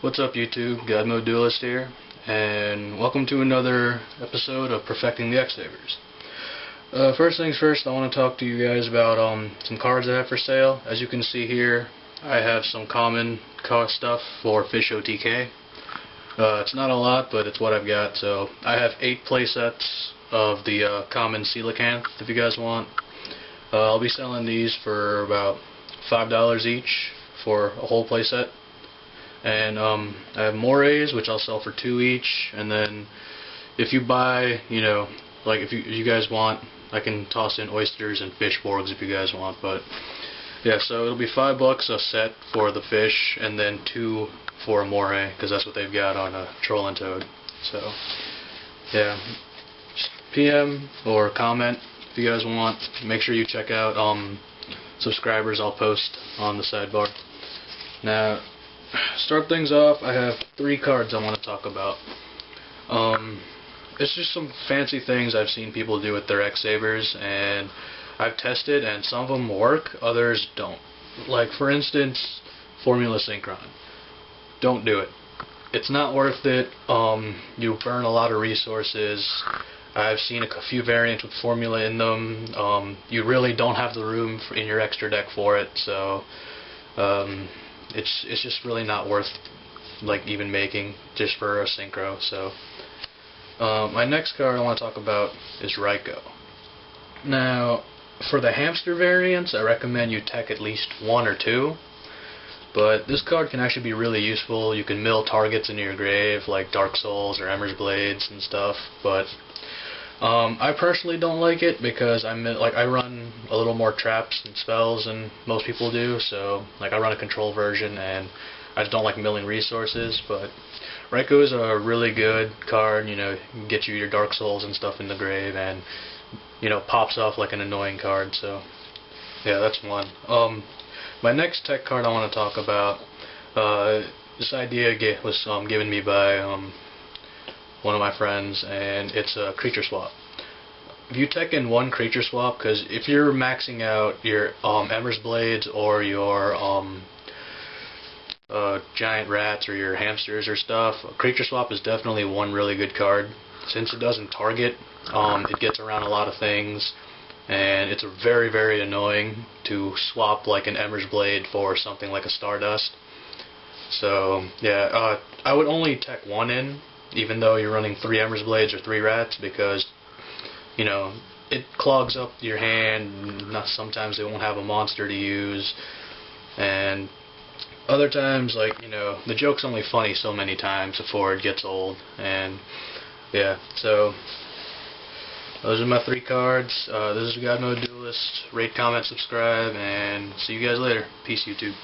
What's up YouTube, God Mode Duelist here, and welcome to another episode of Perfecting the X-Sabers. First things first, I want to talk to you guys about some cards I have for sale. As you can see here, I have some common cost stuff for Fish OTK. It's not a lot, but it's what I've got. So I have 8 playsets of the common coelacanth if you guys want. I'll be selling these for about $5 each for a whole playset. And I have Morays, which I'll sell for 2 each. And then if you buy, like if you guys want, I can toss in oysters and fish borgs if you guys want. But yeah, so it'll be $5 a set for the fish, and then 2 for a Moray, because that's what they've got on a troll and toad. So yeah, just PM or comment if you guys want. Make sure you check out subscribers I'll post on the sidebar. Now, start things off, I have 3 cards I want to talk about. It's just some fancy things I've seen people do with their X-Sabers, and I've tested, and some of them work, others don't. Like, for instance, Formula Synchron. Don't do it. It's not worth it. You burn a lot of resources. I've seen a few variants with Formula in them. You really don't have the room in your extra deck for it, so it's just really not worth like even making just for a synchro. So my next card I want to talk about is Ryko. Now, for the hamster variants, I recommend you tech at least 1 or 2. But this card can actually be really useful. You can mill targets into your grave like Dark Souls or Ember's Blades and stuff. But I personally don't like it because I run a little more traps and spells than most people do. So like I run a control version, and I just don't like milling resources. But Ryko is a really good card. Get you your Dark Souls and stuff in the grave, and pops off like an annoying card. So yeah, that's one. My next tech card I want to talk about. This idea was given me by one of my friends, and it's a creature swap. If you tech in 1 creature swap, because if you're maxing out your Ember's Blades or your giant rats or your hamsters or stuff, a creature swap is definitely one really good card. Since it doesn't target, it gets around a lot of things, and it's very, very annoying to swap like an Ember's Blade for something like a Stardust. So yeah, I would only tech 1 in, even though you're running 3 Ember's Blades or 3 rats, because it clogs up your hand. Sometimes they won't have a monster to use, and other times, like, the joke's only funny so many times before it gets old. And yeah, so those are my 3 cards. This is God Mode Duelist. Rate, comment, subscribe, and see you guys later. Peace, YouTube.